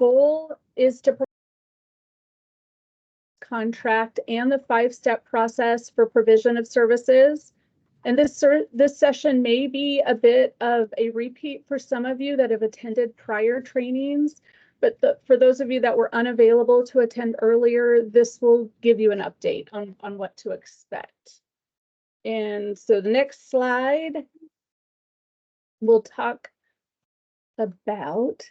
goal is to contract and the 5-step process for provision of services. And this session may be a bit of a repeat for some of you that have attended prior trainings, but for those of you that were unavailable to attend earlier, this will give you an update on what to expect. And so the next slide, we'll talk about,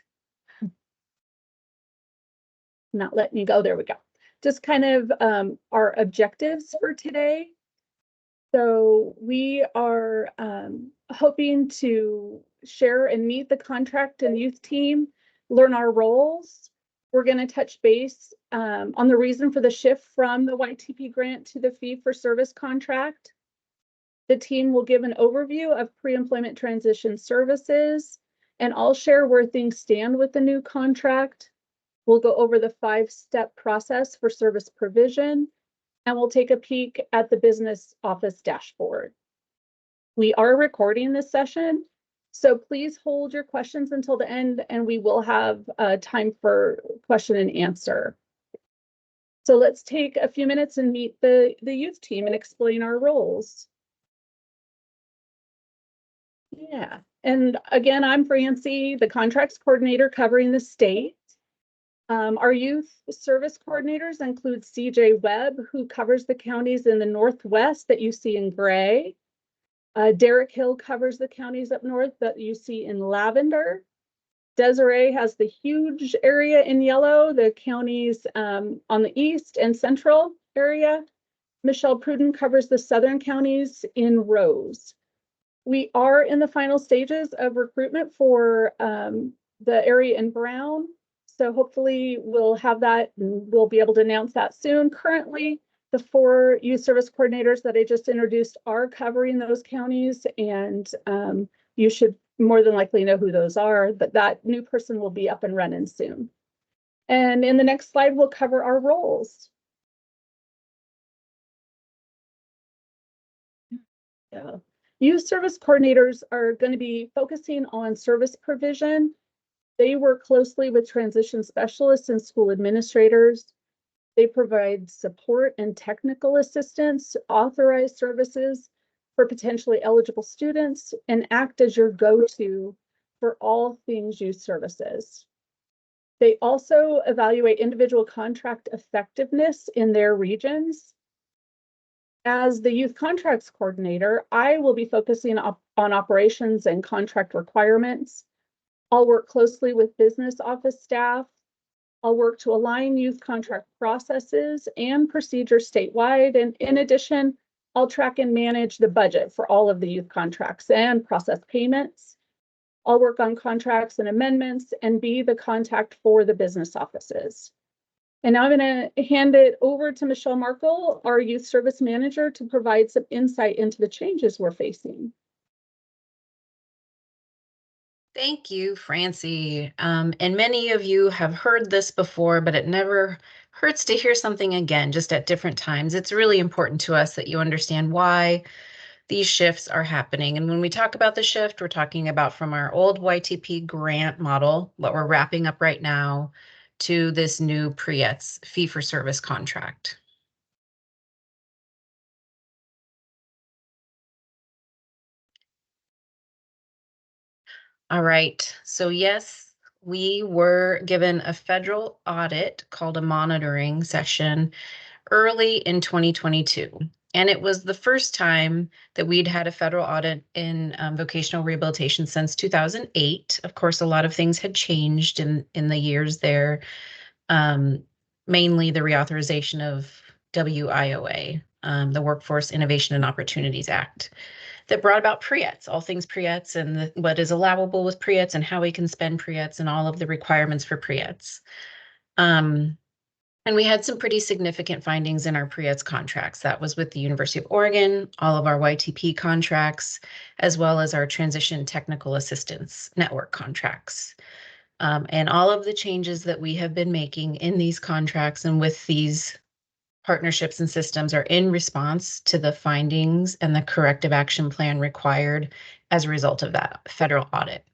not letting you go, there we go. Just kind of our objectives for today. So we are hoping to share and meet the contract and youth team, learn our roles. We're going to touch base on the reason for the shift from the YTP grant to the fee-for-service contract. The team will give an overview of pre-employment transition services, and I'll share where things stand with the new contract. We'll go over the 5-step process for service provision, and we'll take a peek at the business office dashboard. We are recording this session, so please hold your questions until the end, and we will have time for question and answer. So let's take a few minutes and meet the youth team and explain our roles. Yeah, and again, I'm Francie, the contracts coordinator covering the state. Our youth service coordinators include CJ Webb, who covers the counties in the Northwest that you see in gray. Derek Hill covers the counties up north that you see in lavender. Desiree has the huge area in yellow, the counties on the east and central area. Michelle Pruden covers the southern counties in rose. We are in the final stages of recruitment for the area in brown. So hopefully we'll have that and we'll be able to announce that soon. Currently, the 4 youth service coordinators that I just introduced are covering those counties, and you should more than likely know who those are, but that new person will be up and running soon. And in the next slide, we'll cover our roles. Yeah. Youth service coordinators are going to be focusing on service provision. They work closely with transition specialists and school administrators. They provide support and technical assistance, authorized services for potentially eligible students, and act as your go-to for all things youth services. They also evaluate individual contract effectiveness in their regions. As the youth contracts coordinator, I will be focusing on operations and contract requirements. I'll work closely with business office staff. I'll work to align youth contract processes and procedures statewide. And in addition, I'll track and manage the budget for all of the youth contracts and process payments. I'll work on contracts and amendments and be the contact for the business offices. And now I'm going to hand it over to Michelle Markle, our youth service manager, to provide some insight into the changes we're facing. Thank you, Francie. And many of you have heard this before, but it never hurts to hear something again, just at different times. It's really important to us that you understand why these shifts are happening. And when we talk about the shift, we're talking about from our old YTP grant model, what we're wrapping up right now, to this new Pre-ETS fee-for-service contract. All right, so yes, we were given a federal audit called a monitoring session early in 2022. And it was the first time that we'd had a federal audit in vocational rehabilitation since 2008. Of course, a lot of things had changed in the years there, mainly the reauthorization of WIOA, the Workforce Innovation and Opportunities Act, that brought about Pre-ETS, all things Pre-ETS and what is allowable with Pre-ETS and how we can spend Pre-ETS and all of the requirements for Pre-ETS. And we had some pretty significant findings in our Pre-ETS contracts. That was with the University of Oregon, all of our YTP contracts, as well as our Transition Technical Assistance Network contracts. And all of the changes that we have been making in these contracts and with these partnerships and systems are in response to the findings and the corrective action plan required as a result of that federal audit.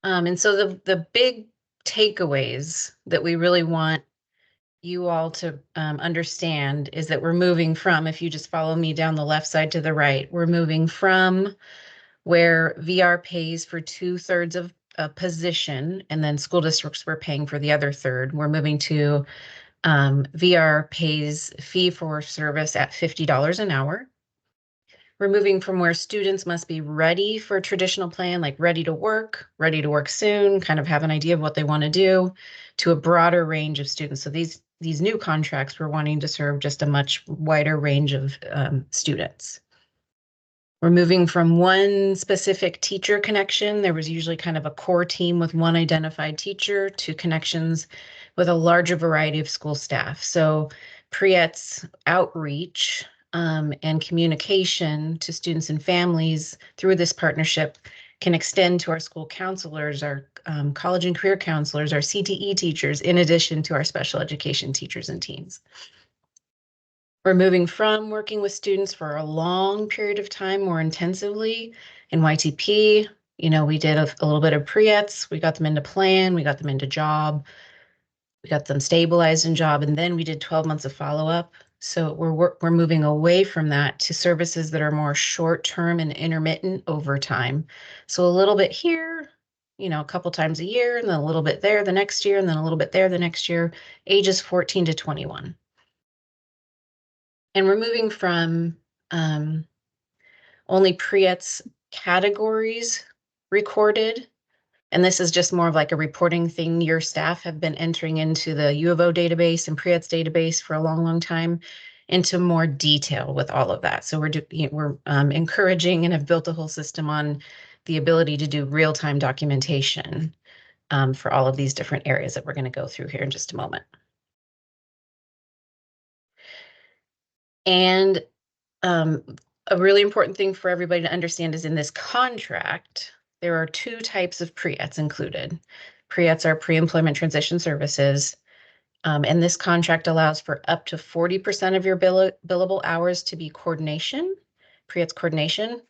And so the big takeaways that we really want you all to understand is that we're moving from, if you just follow me down the left side to the right, we're moving from where VR pays for 2/3 of a position and then school districts were paying for the other third. We're moving to VR pays fee for service at $50 an hour. We're moving from where students must be ready for a traditional plan, like ready to work soon, kind of have an idea of what they want to do, to a broader range of students. So these new contracts, we're wanting to serve just a much wider range of students. We're moving from one specific teacher connection. There was usually kind of a core team with one identified teacher to connections with a larger variety of school staff. So Pre-ETS outreach and communication to students and families through this partnership can extend to our school counselors, our college and career counselors, our CTE teachers, in addition to our special education teachers and teams. We're moving from working with students for a long period of time more intensively in YTP. You know, we did a little bit of Pre-ETS, we got them into plan, we got them into job, we got them stabilized in job, and then we did 12 months of follow-up. So we're moving away from that to services that are more short-term and intermittent over time. So a little bit here, you know, a couple times a year, and then a little bit there the next year, and then a little bit there the next year, ages 14 to 21. And we're moving from only Pre-ETS categories recorded. And this is just more of like a reporting thing. Your staff have been entering into the U of O database and Pre-ETS database for a long, long time into more detail with all of that. So we're encouraging and have built a whole system on the ability to do real-time documentation for all of these different areas that we're going to go through here in just a moment. And a really important thing for everybody to understand is in this contract, there are two types of Pre-ETS included. Pre-ETS are pre-employment transition services. And this contract allows for up to 40% of your billable hours to be coordination, Pre-ETS coordination.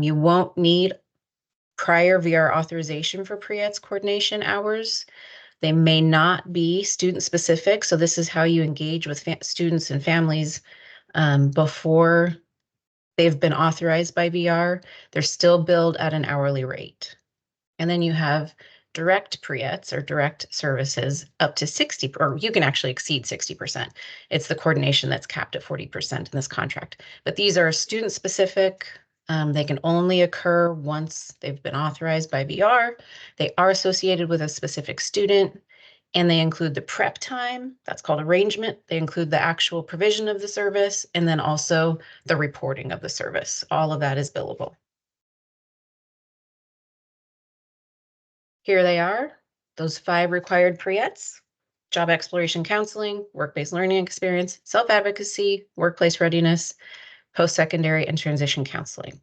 You won't need prior VR authorization for Pre-ETS coordination hours. They may not be student specific. So this is how you engage with students and families before they've been authorized by VR. They're still billed at an hourly rate. And then you have direct Pre-ETS or direct services up to 60, or you can actually exceed 60%. It's the coordination that's capped at 40% in this contract. But these are student specific. They can only occur once they've been authorized by VR. They are associated with a specific student. And they include the prep time, that's called arrangement. They include the actual provision of the service, and then also the reporting of the service. All of that is billable. Here they are, those 5 required Pre-ETS: job exploration counseling, work-based learning experience, self-advocacy, workplace readiness, post-secondary, and transition counseling.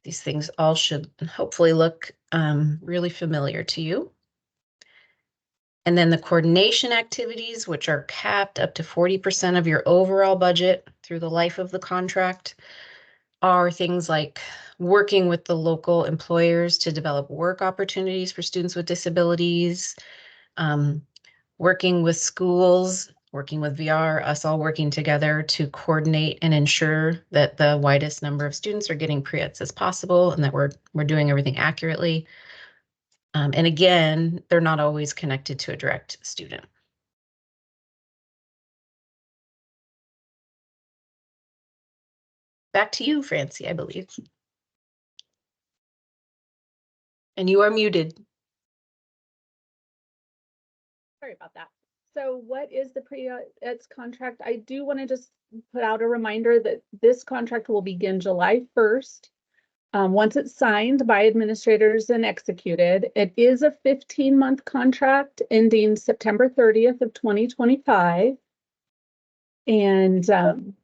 These things all should hopefully look really familiar to you. And then the coordination activities, which are capped up to 40% of your overall budget through the life of the contract, are things like working with the local employers to develop work opportunities for students with disabilities, working with schools, working with VR, us all working together to coordinate and ensure that the widest number of students are getting Pre-ETS as possible and that we're doing everything accurately. And again, they're not always connected to a direct student. Back to you, Francie, I believe. And you are muted. Sorry about that. So what is the Pre-ETS contract? I do want to just put out a reminder that this contract will begin July 1st. Once it's signed by administrators and executed, it is a 15-month contract ending September 30th of 2025. And the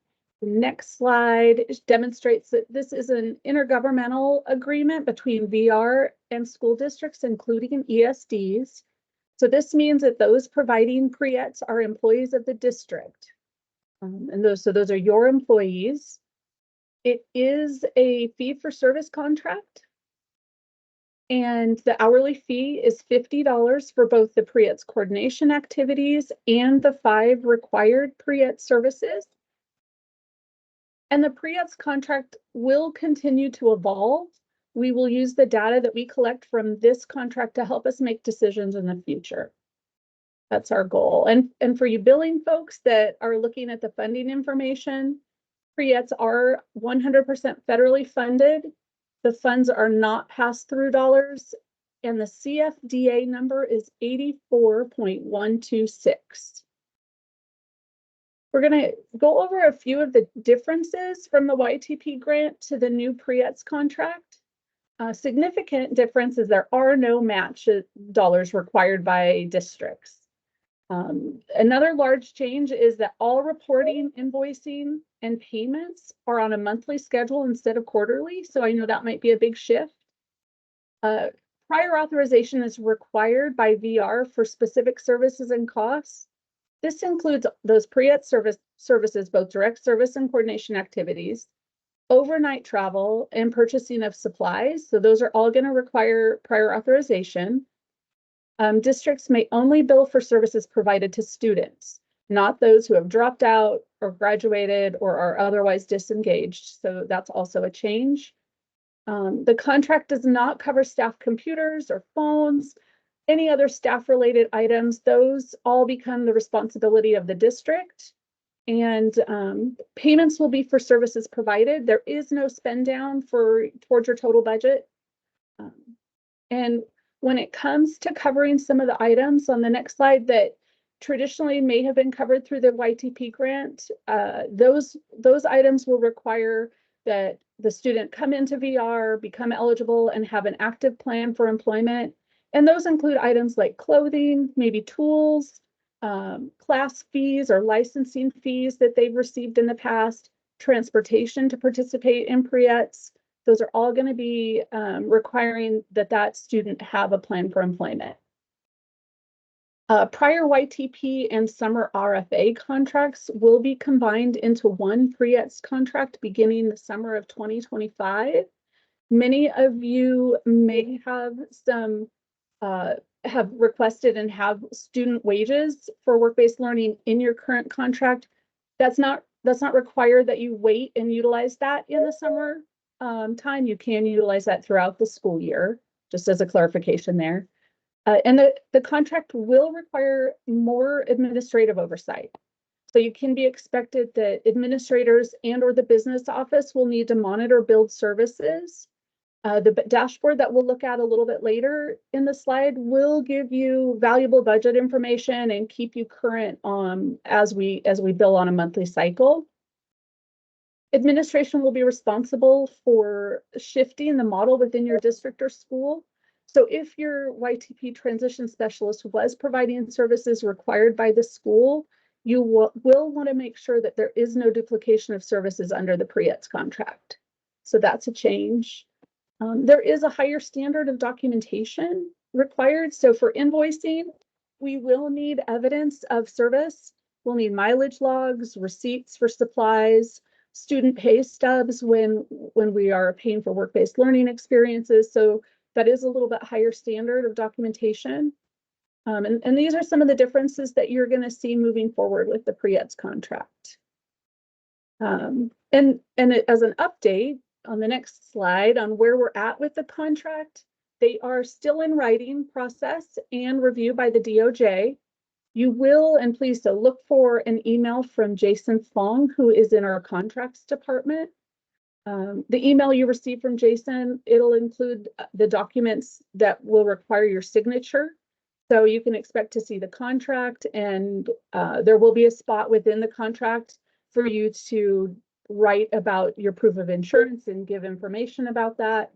next slide demonstrates that this is an intergovernmental agreement between VR and school districts, including ESDs. So this means that those providing Pre-ETS are employees of the district. And those are your employees. It is a fee for service contract. And the hourly fee is $50 for both the Pre-ETS coordination activities and the 5 required Pre-ETS services. And the Pre-ETS contract will continue to evolve. We will use the data that we collect from this contract to help us make decisions in the future. That's our goal. And for you billing folks that are looking at the funding information, Pre-ETS are 100% federally funded. The funds are not pass-through dollars, and the CFDA number is 84.126. We're going to go over a few of the differences from the YTP grant to the new Pre-ETS contract. Significant difference is there are no match dollars required by districts. Another large change is that all reporting, invoicing, and payments are on a monthly schedule instead of quarterly. So I know that might be a big shift. Prior authorization is required by VR for specific services and costs. This includes those Pre-ETS services, both direct service and coordination activities, overnight travel, and purchasing of supplies. So those are all going to require prior authorization. Districts may only bill for services provided to students, not those who have dropped out or graduated or are otherwise disengaged. So that's also a change. The contract does not cover staff computers or phones, any other staff-related items. Those all become the responsibility of the district. And payments will be for services provided. There is no spend down towards your total budget. And when it comes to covering some of the items on the next slide that traditionally may have been covered through the YTP grant, those items will require that the student come into VR, become eligible, and have an active plan for employment. And those include items like clothing, maybe tools, class fees or licensing fees that they've received in the past, transportation to participate in Pre-ETS. Those are all going to be requiring that student have a plan for employment. Prior YTP and summer RFA contracts will be combined into one Pre-ETS contract beginning the summer of 2025. Many of you may have have requested and have student wages for work-based learning in your current contract. That's not required that you wait and utilize that in the summer time. You can utilize that throughout the school year, just as a clarification there. And the contract will require more administrative oversight. So you can be expected that administrators and or the business office will need to monitor billed services. The dashboard that we'll look at a little bit later in the slide will give you valuable budget information and keep you current as we bill on a monthly cycle. Administration will be responsible for shifting the model within your district or school. So if your YTP transition specialist was providing services required by the school, you will want to make sure that there is no duplication of services under the Pre-ETS contract. So that's a change. There is a higher standard of documentation required. So for invoicing, we will need evidence of service. We'll need mileage logs, receipts for supplies, student pay stubs when we are paying for work-based learning experiences. So that is a little bit higher standard of documentation. And these are some of the differences that you're going to see moving forward with the Pre-ETS contract. And as an update on the next slide on where we're at with the contract, they are still in writing process and review by the DOJ. You will, and please look for an email from Jason Fong, who is in our contracts department. The email you receive from Jason, it'll include the documents that will require your signature. So you can expect to see the contract, and there will be a spot within the contract for you to write about your proof of insurance and give information about that.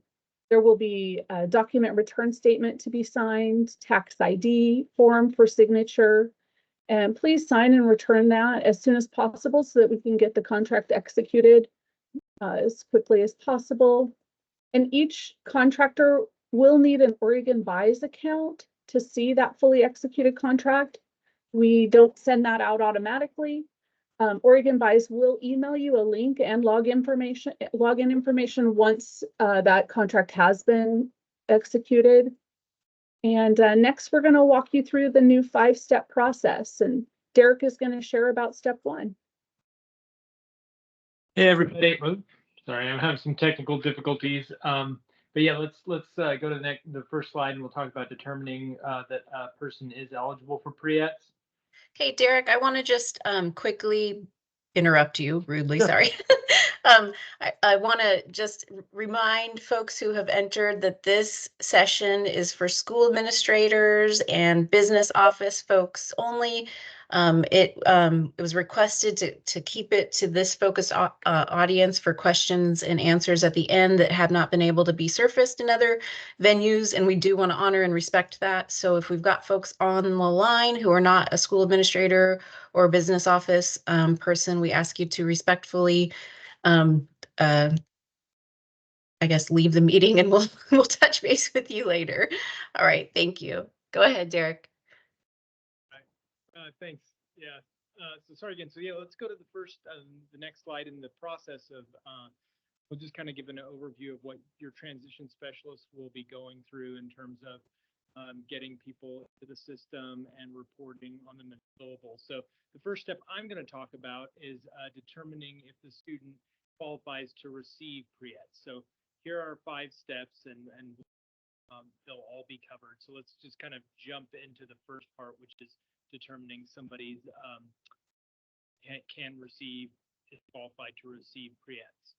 There will be a document return statement to be signed, tax ID form for signature, and please sign and return that as soon as possible so that we can get the contract executed as quickly as possible. And each contractor will need an Oregon Buys account to see that fully executed contract. We don't send that out automatically. Oregon Buys will email you a link and login information once that contract has been executed. And next, we're going to walk you through the new 5-step process. And Derek is going to share about step 1. Hey everybody. Oh, sorry, I'm having some technical difficulties. But yeah, let's go to the first slide, and we'll talk about determining that a person is eligible for pre-ETS. Hey, Derek, I want to just quickly interrupt you rudely. Sure. Sorry. I want to just remind folks who have entered that this session is for school administrators and business office folks only. It was requested to keep it to this focused audience for questions and answers at the end that have not been able to be surfaced in other venues, and we do want to honor and respect that. So if we've got folks on the line who are not a school administrator or business office person, we ask you to respectfully, I guess, leave the meeting, and we'll touch base with you later. All right, thank you. Go ahead, Derek. Thanks. Yeah. So sorry again. So yeah, let's go to the next slide in the process of. We'll just kind of give an overview of what your transition specialists will be going through in terms of getting people to the system and reporting on them as billable. So the first step I'm going to talk about is determining if the student qualifies to receive pre-ETS. So here are 5 steps, and they'll all be covered. So let's just kind of jump into the first part, which is determining somebody's can receive, is qualified to receive pre-ETS.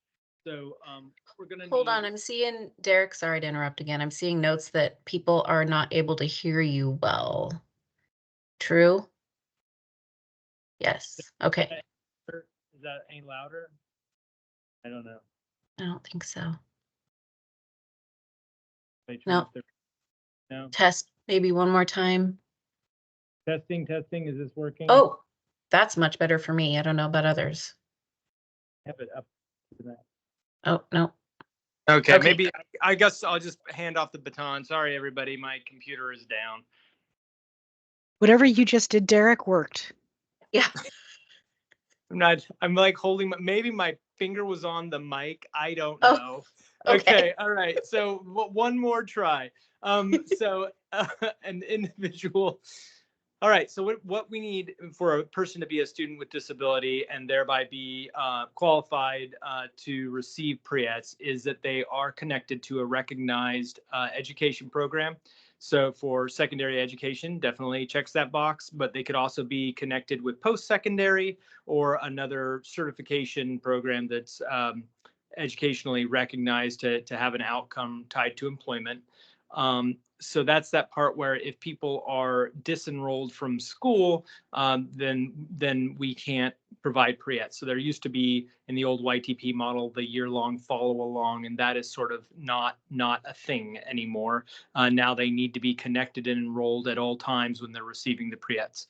So we're going to hold on. I'm seeing, Derek, sorry to interrupt again. I'm seeing notes that people are not able to hear you well. True? Yes. Okay. Is that any louder? I don't know. I don't think so. No. No. Test maybe one more time. Testing. Is this working? Oh, that's much better for me. I don't know about others. Have it up to that. Oh, no. Okay, maybe I guess I'll just hand off the baton. Sorry, everybody. My computer is down. Whatever you just did, Derek, worked. Yeah. I'm like holding, maybe my finger was on the mic. I don't know. Okay. All right. So one more try. So an individual. All right. So what we need for a person to be a student with disability and thereby be qualified to receive pre-ETS is that they are connected to a recognized education program. So for secondary education, definitely checks that box, but they could also be connected with post-secondary or another certification program that's educationally recognized to have an outcome tied to employment. So that's that part where if people are disenrolled from school, then we can't provide pre-ETS. So there used to be in the old YTP model the year-long follow-along, and that is sort of not a thing anymore. Now they need to be connected and enrolled at all times when they're receiving the pre-ETS.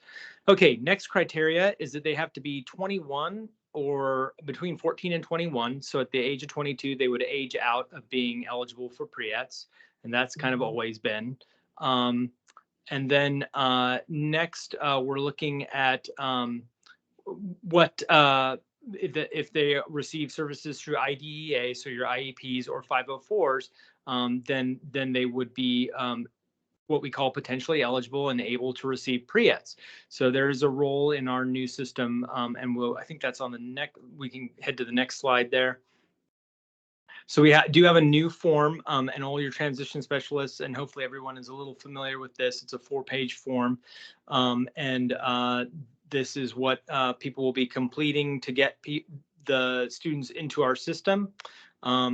Okay, next criteria is that they have to be 21 or between 14 and 21. So at the age of 22, they would age out of being eligible for pre-ETS. And that's kind of always been. And then next, we're looking at what if they receive services through IDEA, so your IEPs or 504s, then they would be what we call potentially eligible and able to receive pre-ETS. So there is a role in our new system, and I think that's on the next. We can head to the next slide there. So we do have a new form, and all your transition specialists, and hopefully everyone is a little familiar with this. It's a 4-page form, and this is what people will be completing to get the students into our system. A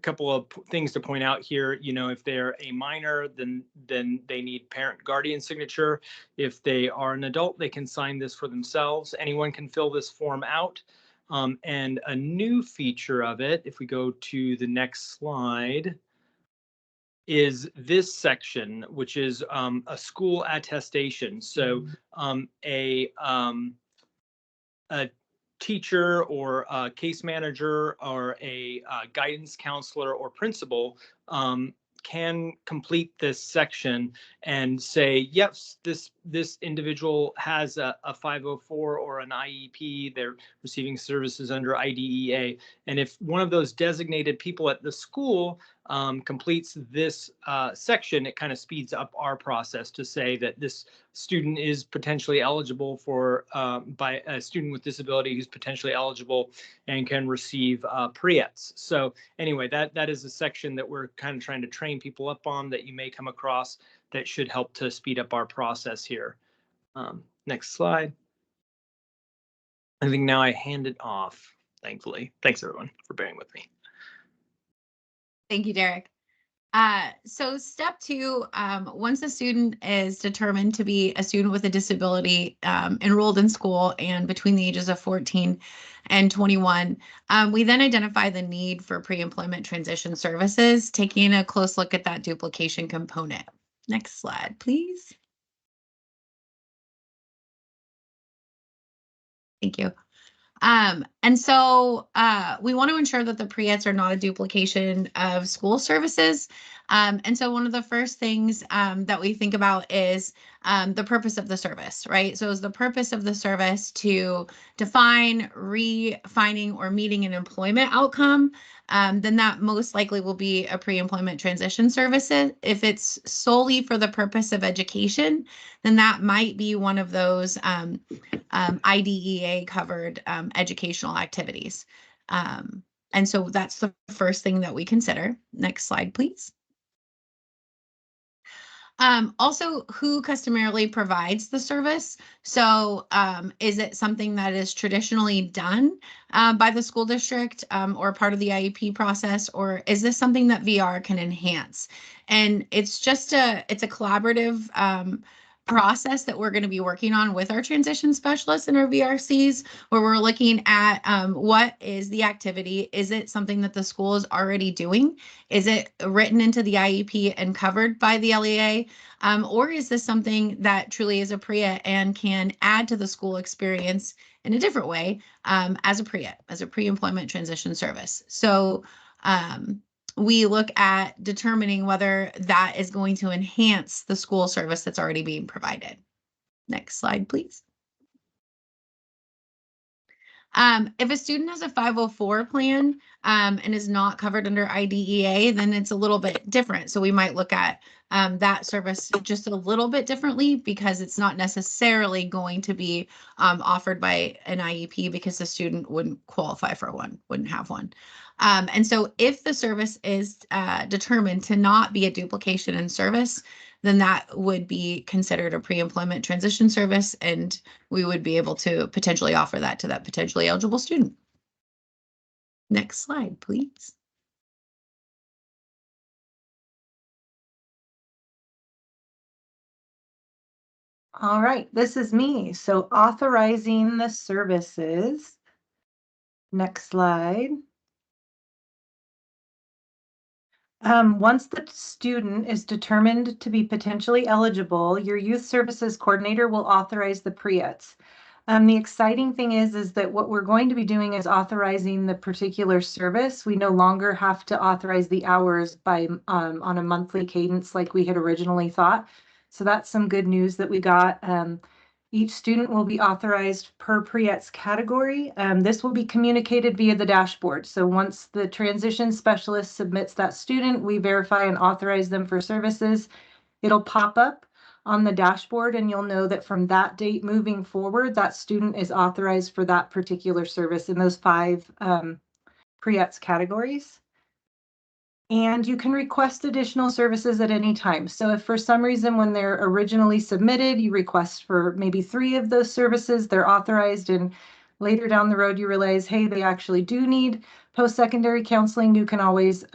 couple of things to point out here. You know, if they're a minor, then they need parent guardian signature. If they are an adult, they can sign this for themselves. Anyone can fill this form out. And a new feature of it, if we go to the next slide, is this section, which is a school attestation. So a teacher or a case manager or a guidance counselor or principal can complete this section and say, yes, this individual has a 504 or an IEP, they're receiving services under IDEA. And if one of those designated people at the school completes this section, it kind of speeds up our process to say that this student is potentially eligible for, by a student with disability who's potentially eligible and can receive Pre-ETS. So anyway, that is a section that we're kind of trying to train people up on that you may come across that should help to speed up our process here. Next slide. I think now I hand it off, thankfully. Thanks everyone for bearing with me. Thank you, Derek. So step 2, once a student is determined to be a student with a disability enrolled in school and between the ages of 14 and 21, we then identify the need for pre-employment transition services, taking a close look at that duplication component. Next slide, please. Thank you. And so we want to ensure that the Pre-ETS are not a duplication of school services. And so one of the first things that we think about is the purpose of the service, right? So is the purpose of the service to define, refining, or meeting an employment outcome, then that most likely will be a pre-employment transition service. If it's solely for the purpose of education, then that might be one of those IDEA covered educational activities. And so that's the first thing that we consider. Next slide, please. Also, who customarily provides the service? So is it something that is traditionally done by the school district or part of the IEP process, or is this something that VR can enhance? And it's just it's a collaborative process that we're going to be working on with our transition specialists and our VRCs, where we're looking at what is the activity? Is it something that the school is already doing? Is it written into the IEP and covered by the LEA? Or is this something that truly is a PREA and can add to the school experience in a different way as a PREA, as a pre-employment transition service? So we look at determining whether that is going to enhance the school service that's already being provided. Next slide, please. If a student has a 504 plan and is not covered under IDEA, then it's a little bit different. So we might look at that service just a little bit differently, because it's not necessarily going to be offered by an IEP, because the student wouldn't qualify for one, wouldn't have one. And so if the service is determined to not be a duplication in service, then that would be considered a pre-employment transition service, and we would be able to potentially offer that to that potentially eligible student. Next slide, please. All right, this is me. So authorizing the services. Next slide. Once the student is determined to be potentially eligible, your youth services coordinator will authorize the Pre-ETS. The exciting thing is that what we're going to be doing is authorizing the particular service. We no longer have to authorize the hours by on a monthly cadence like we had originally thought. So that's some good news that we got. Each student will be authorized per Pre-ETS category. This will be communicated via the dashboard. So once the transition specialist submits that student, we verify and authorize them for services. It'll pop up on the dashboard, and you'll know that from that date moving forward, that student is authorized for that particular service in those 5 Pre-ETS categories. And you can request additional services at any time. So if for some reason when they're originally submitted, you request for maybe 3 of those services, they're authorized, and later down the road you realize, hey, they actually do need post-secondary counseling, you can always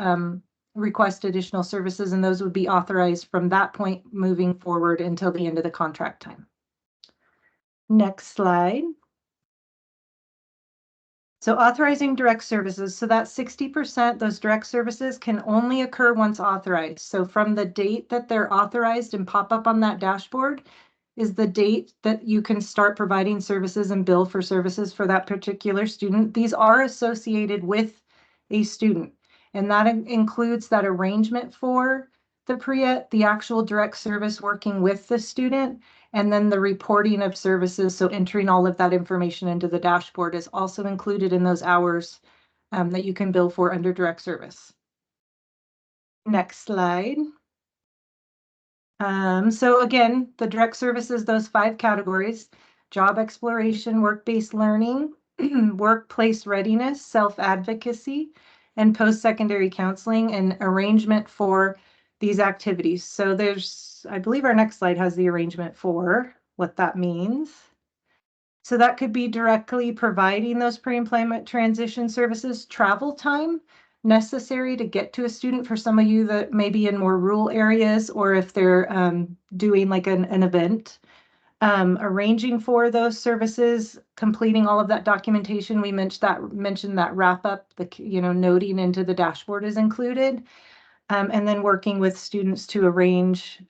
request additional services, and those would be authorized from that point moving forward until the end of the contract time. Next slide. So authorizing direct services, so that 60%, those direct services can only occur once authorized. So from the date that they're authorized and pop up on that dashboard is the date that you can start providing services and bill for services for that particular student. These are associated with a student. And that includes that arrangement for the pre-ET, the actual direct service working with the student, and then the reporting of services. So entering all of that information into the dashboard is also included in those hours that you can bill for under direct service. Next slide. So again, the direct services, those 5 categories: job exploration, work-based learning, workplace readiness, self-advocacy, and post-secondary counseling and arrangement for these activities. So there's, I believe our next slide has the arrangement for what that means. So that could be directly providing those pre-employment transition services, travel time necessary to get to a student for some of you that may be in more rural areas, or if they're doing like an event, arranging for those services, completing all of that documentation. We mentioned that wrap up, the noting into the dashboard is included, and then working with students to arrange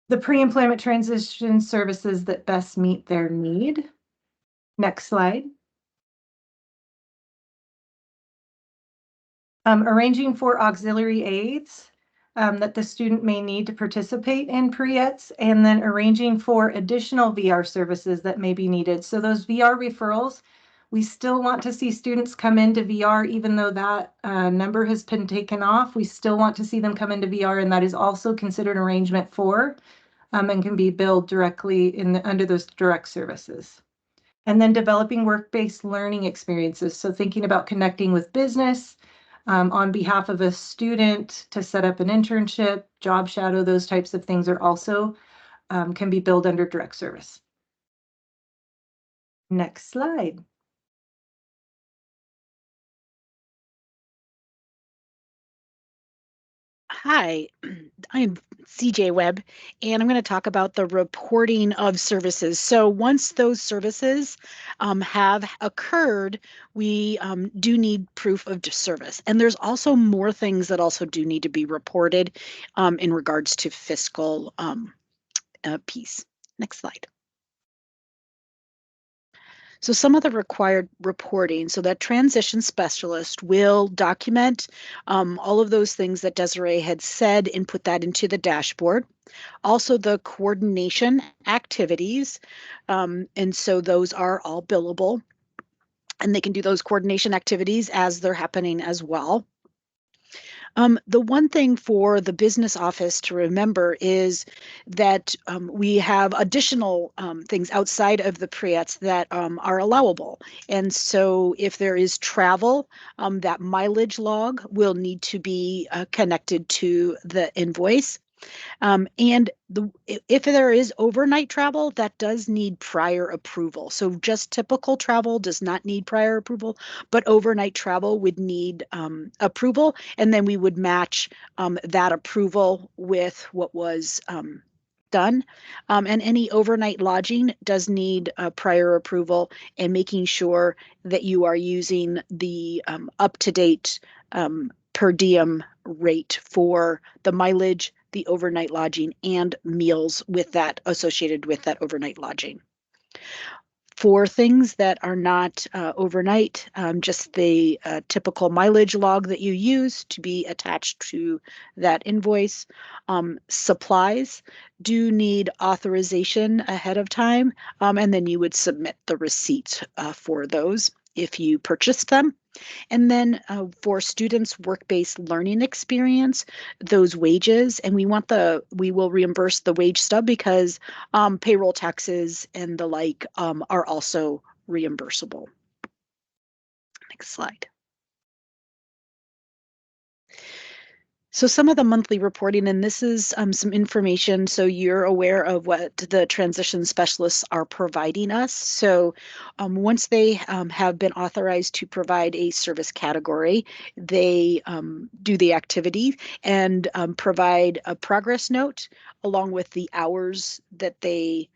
the pre-employment transition services that best meet their need. Next slide. Arranging for auxiliary aids that the student may need to participate in pre-ETS, and then arranging for additional VR services that may be needed. So those VR referrals, we still want to see students come into VR, even though that number has been taken off. We still want to see them come into VR, and that is also considered arrangement for and can be billed directly under those direct services. And then developing work-based learning experiences. So thinking about connecting with business on behalf of a student to set up an internship, job shadow, those types of things are also can be billed under direct service. Next slide. Hi, I'm CJ Webb, and I'm going to talk about the reporting of services. So once those services have occurred, we do need proof of service. And there's also more things that also do need to be reported in regards to fiscal piece. Next slide. So some of the required reporting, so that transition specialist will document all of those things that Desiree had said and put that into the dashboard. Also the coordination activities, and so those are all billable, and they can do those coordination activities as they're happening as well. The one thing for the business office to remember is that we have additional things outside of the pre-ETS that are allowable. And so if there is travel, that mileage log will need to be connected to the invoice. And if there is overnight travel, that does need prior approval. So just typical travel does not need prior approval, but overnight travel would need approval. And then we would match that approval with what was done. And any overnight lodging does need prior approval, and making sure that you are using the up-to-date per diem rate for the mileage, the overnight lodging, and meals with that associated with that overnight lodging. For things that are not overnight, just the typical mileage log that you use to be attached to that invoice. Supplies do need authorization ahead of time, and then you would submit the receipt for those if you purchased them. And then for students' work-based learning experience, those wages, and we will reimburse the wage stub because payroll taxes and the like are also reimbursable. Next slide. So some of the monthly reporting, and this is some information so you're aware of what the transition specialists are providing us. So once they have been authorized to provide a service category, they do the activity and provide a progress note along with the hours that they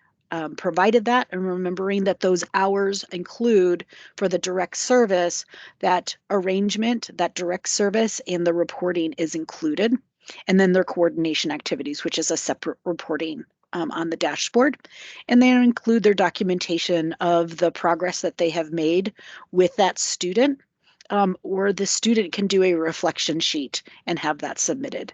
provided that, and remembering that those hours include for the direct service, that arrangement, that direct service, and the reporting is included. And then their coordination activities, which is a separate reporting on the dashboard. And they include their documentation of the progress that they have made with that student or the student can do a reflection sheet and have that submitted.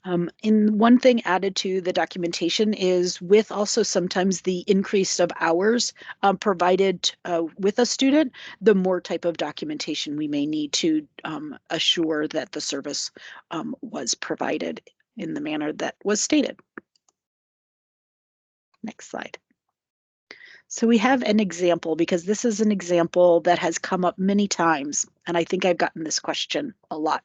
And one thing added to the documentation is with also sometimes the increase of hours provided with a student, the more type of documentation we may need to assure that the service was provided in the manner that was stated. Next slide. So we have an example, because this is an example that has come up many times, and I think I've gotten this question a lot.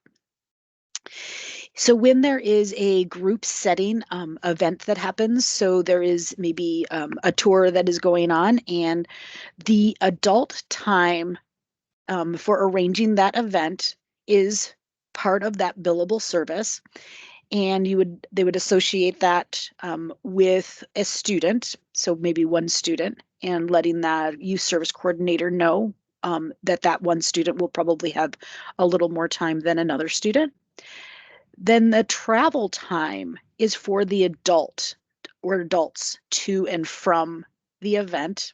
So when there is a group setting event that happens, so there is maybe a tour that is going on, and the adult time for arranging that event is part of that billable service, and they would associate that with a student, so maybe one student, and letting that youth service coordinator know that one student will probably have a little more time than another student. Then the travel time is for the adult or adults to and from the event.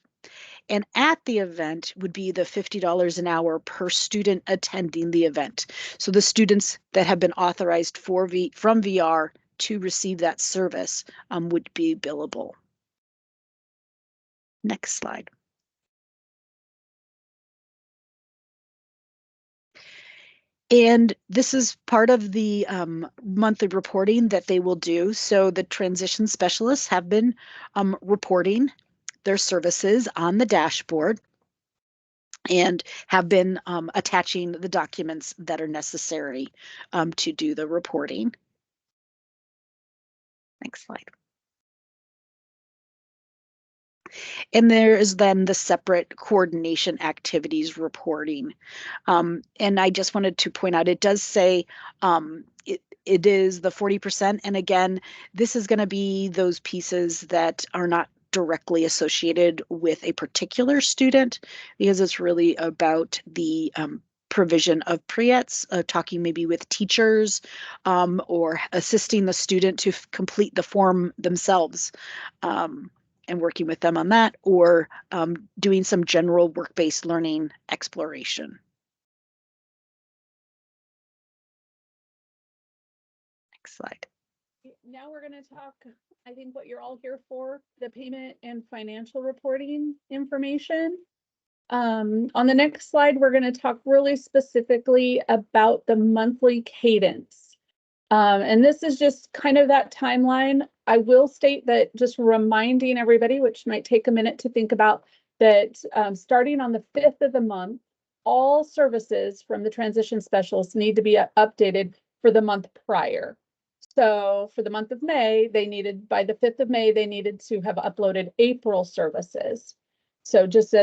And at the event would be the $50 an hour per student attending the event. So the students that have been authorized from VR to receive that service would be billable. Next slide. And this is part of the monthly reporting that they will do. So the transition specialists have been reporting their services on the dashboard and have been attaching the documents that are necessary to do the reporting. Next slide. And there is then the separate coordination activities reporting. And I just wanted to point out, it does say it is the 40%. And again, this is going to be those pieces that are not directly associated with a particular student, because it's really about the provision of pre-ETS, talking maybe with teachers or assisting the student to complete the form themselves. And working with them on that, or doing some general work-based learning exploration. Next slide. Now we're going to talk, I think, what you're all here for, the payment and financial reporting information. On the next slide, we're going to talk really specifically about the monthly cadence. And this is just kind of that timeline. I will state that, just reminding everybody, which might take a minute to think about, that starting on the 5th of the month, all services from the transition specialists need to be updated for the month prior. So for the month of May, by the 5th of May, they needed to have uploaded April services. So just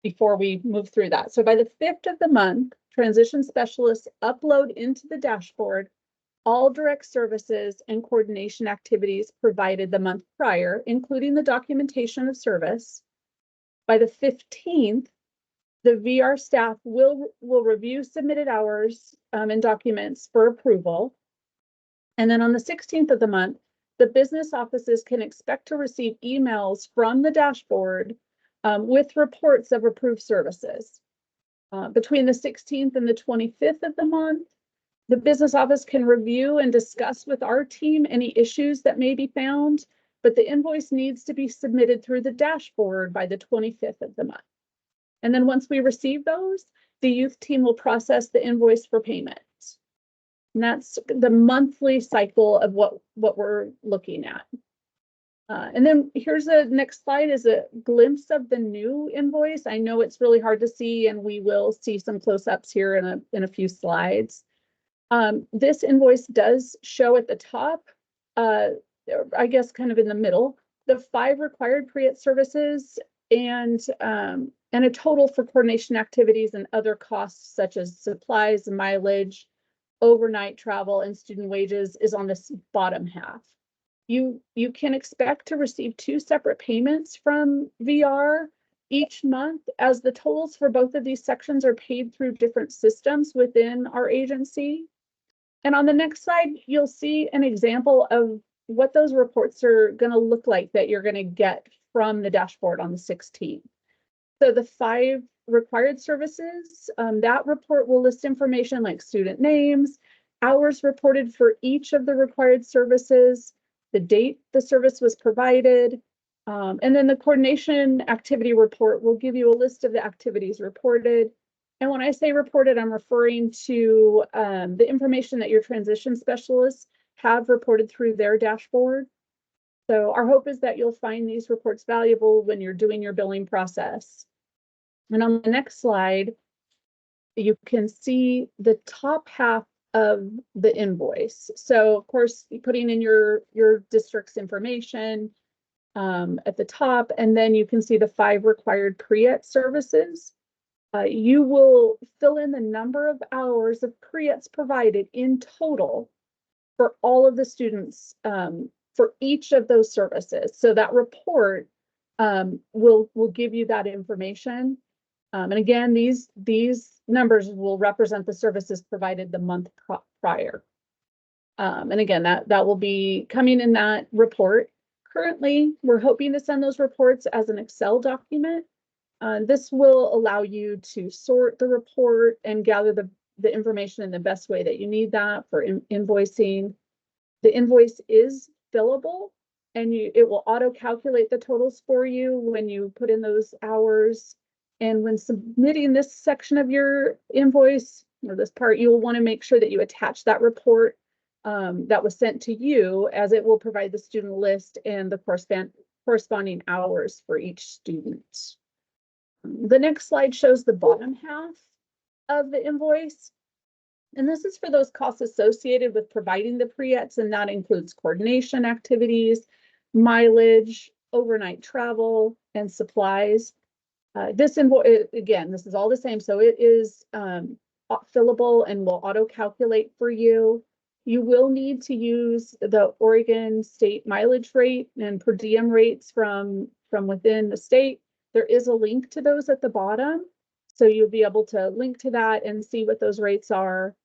before we move through that. So by the 5th of the month, transition specialists upload into the dashboard all direct services and coordination activities provided the month prior, including the documentation of service. By the 15th, the VR staff will review submitted hours and documents for approval. And then on the 16th of the month, the business offices can expect to receive emails from the dashboard with reports of approved services. Between the 16th and the 25th of the month, the business office can review and discuss with our team any issues that may be found, but the invoice needs to be submitted through the dashboard by the 25th of the month. And then once we receive those, the youth team will process the invoice for payment. And that's the monthly cycle of what we're looking at. And then here's the next slide, is a glimpse of the new invoice. I know it's really hard to see, and we will see some close-ups here in a few slides. This invoice does show at the top, I guess kind of in the middle, the 5 required pre-ETS services and a total for coordination activities and other costs such as supplies, mileage, overnight travel, and student wages is on this bottom half. You can expect to receive 2 separate payments from VR each month, as the totals for both of these sections are paid through different systems within our agency. And on the next slide, you'll see an example of what those reports are going to look like that you're going to get from the dashboard on the 16th. So the 5 required services, that report will list information like student names, hours reported for each of the required services, the date the service was provided, and then the coordination activity report will give you a list of the activities reported. And when I say reported, I'm referring to the information that your transition specialists have reported through their dashboard. So our hope is that you'll find these reports valuable when you're doing your billing process. And on the next slide, you can see the top half of the invoice. So of course, putting in your district's information at the top, and then you can see the 5 required pre-ETS services. You will fill in the number of hours of pre-ETS provided in total for all of the students for each of those services. So that report will give you that information. And again, these numbers will represent the services provided the month prior. And again, that will be coming in that report. Currently, we're hoping to send those reports as an Excel document. This will allow you to sort the report and gather the information in the best way that you need that for invoicing. The invoice is fillable, and it will auto-calculate the totals for you when you put in those hours. And when submitting this section of your invoice, or this part, you will want to make sure that you attach that report that was sent to you, as it will provide the student list and the corresponding hours for each student. The next slide shows the bottom half of the invoice. And this is for those costs associated with providing the pre-ETS, and that includes coordination activities, mileage, overnight travel, and supplies. This invoice, again, this is all the same. So it is fillable and will auto-calculate for you. You will need to use the Oregon state mileage rate and per diem rates from within the state. There is a link to those at the bottom. So you'll be able to link to that and see what those rates are.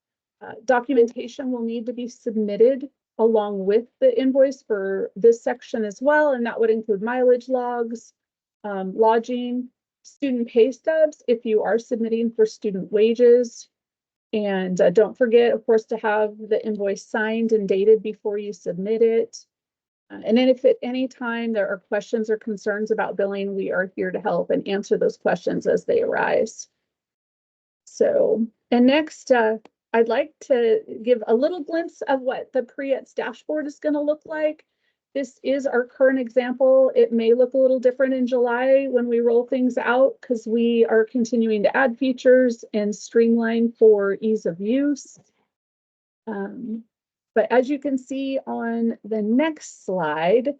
Documentation will need to be submitted along with the invoice for this section as well. And that would include mileage logs, lodging, student pay stubs if you are submitting for student wages. And don't forget, of course, to have the invoice signed and dated before you submit it. And then if at any time there are questions or concerns about billing, we are here to help and answer those questions as they arise. So, and next, I'd like to give a little glimpse of what the pre-ETS dashboard is going to look like. This is our current example. It may look a little different in July when we roll things out, because we are continuing to add features and streamline for ease of use. But as you can see on the next slide,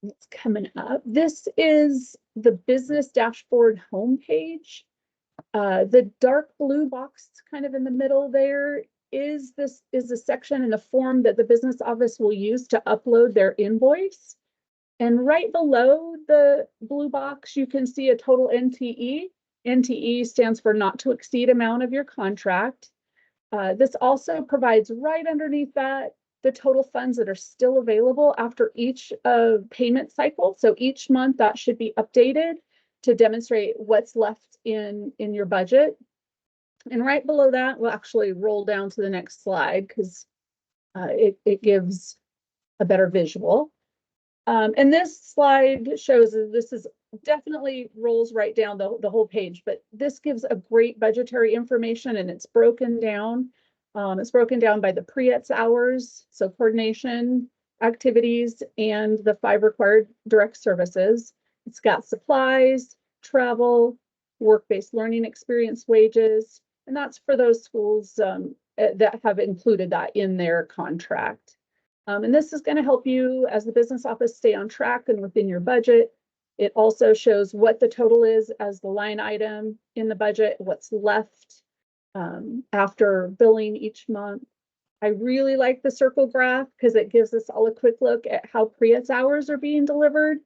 it's coming up. This is the business dashboard homepage. The dark blue box kind of in the middle there is a section in the form that the business office will use to upload their invoice. And right below the blue box, you can see a total NTE. NTE stands for not to exceed amount of your contract. This also provides right underneath that the total funds that are still available after each payment cycle. So each month that should be updated to demonstrate what's left in your budget. And right below that, we'll actually roll down to the next slide because it gives a better visual. And this slide shows this is definitely rolls right down the whole page, but this gives a great budgetary information, and it's broken down. It's broken down by the pre-ETS hours, so coordination activities, and the 5 required direct services. It's got supplies, travel, work-based learning experience wages, and that's for those schools that have included that in their contract. And this is going to help you as the business office stay on track and within your budget. It also shows what the total is as the line item in the budget, what's left after billing each month. I really like the circle graph because it gives us all a quick look at how pre-ETS hours are being delivered.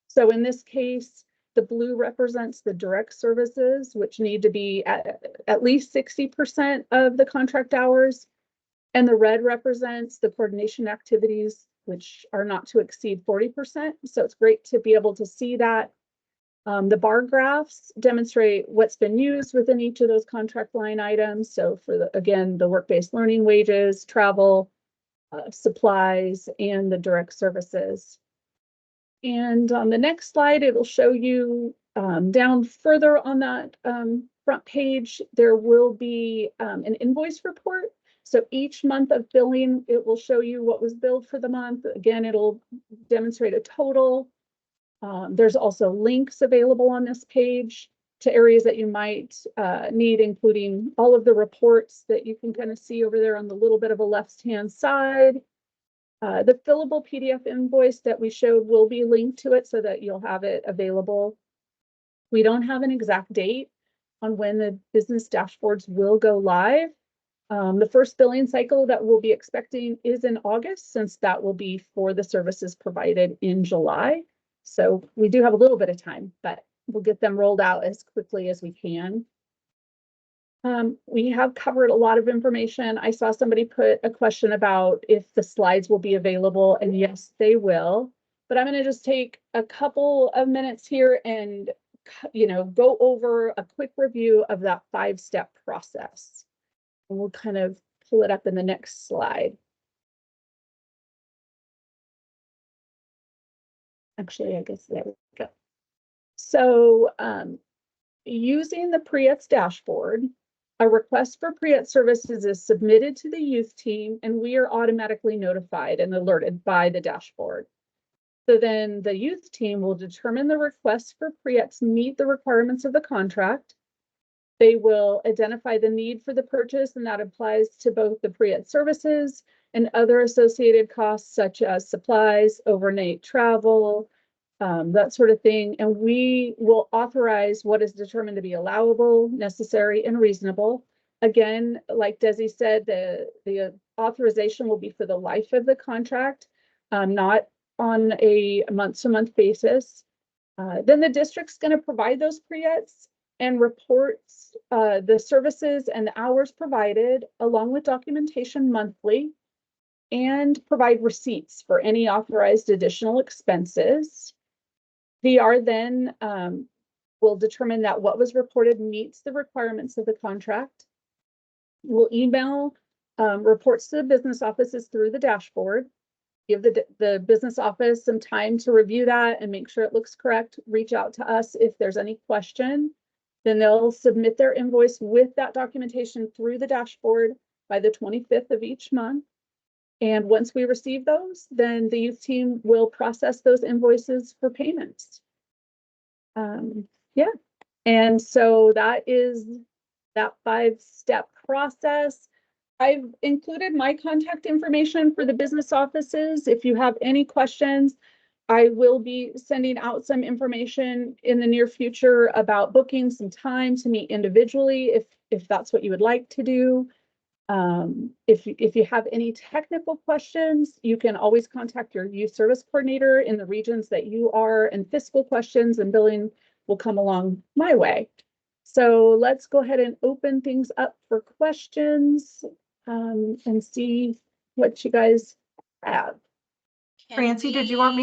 So in this case, the blue represents the direct services, which need to be at least 60% of the contract hours. And the red represents the coordination activities, which are not to exceed 40%. So it's great to be able to see that. The bar graphs demonstrate what's been used within each of those contract line items. So for again, the work-based learning wages, travel, supplies, and the direct services. And on the next slide, it'll show you down further on that front page, there will be an invoice report. So each month of billing, it will show you what was billed for the month. Again, it'll demonstrate a total. There's also links available on this page to areas that you might need, including all of the reports that you can kind of see over there on the little bit of a left-hand side. The fillable PDF invoice that we showed will be linked to it so that you'll have it available. We don't have an exact date on when the business dashboards will go live. The first billing cycle that we'll be expecting is in August, since that will be for the services provided in July. So we do have a little bit of time, but we'll get them rolled out as quickly as we can. We have covered a lot of information. I saw somebody put a question about if the slides will be available, and yes, they will. But I'm going to just take a couple of minutes here and, go over a quick review of that 5-step process. And we'll kind of pull it up in the next slide. Actually, I guess there we go. So using the Pre-ETS dashboard, a request for Pre-ETS services is submitted to the youth team, and we are automatically notified and alerted by the dashboard. So then the youth team will determine the requests for Pre-ETS meet the requirements of the contract. They will identify the need for the purchase, and that applies to both the Pre-ETS services and other associated costs such as supplies, overnight travel, that sort of thing. And we will authorize what is determined to be allowable, necessary, and reasonable. Again, like Desi said, the authorization will be for the life of the contract, not on a month-to-month basis. Then the district's going to provide those Pre-ETS and reports the services and the hours provided, along with documentation monthly, and provide receipts for any authorized additional expenses. VR then will determine that what was reported meets the requirements of the contract. We'll email reports to the business offices through the dashboard, give the business office some time to review that and make sure it looks correct, reach out to us if there's any question. Then they'll submit their invoice with that documentation through the dashboard by the 25th of each month. And once we receive those, then the youth team will process those invoices for payments. Yeah, and so that is that 5-step process. I've included my contact information for the business offices. If you have any questions, I will be sending out some information in the near future about booking some time to meet individually if that's what you would like to do. If you have any technical questions, you can always contact your youth service coordinator in the regions that you are, and fiscal questions and billing will come along my way. So let's go ahead and open things up for questions and see what you guys have. Francie, did you want me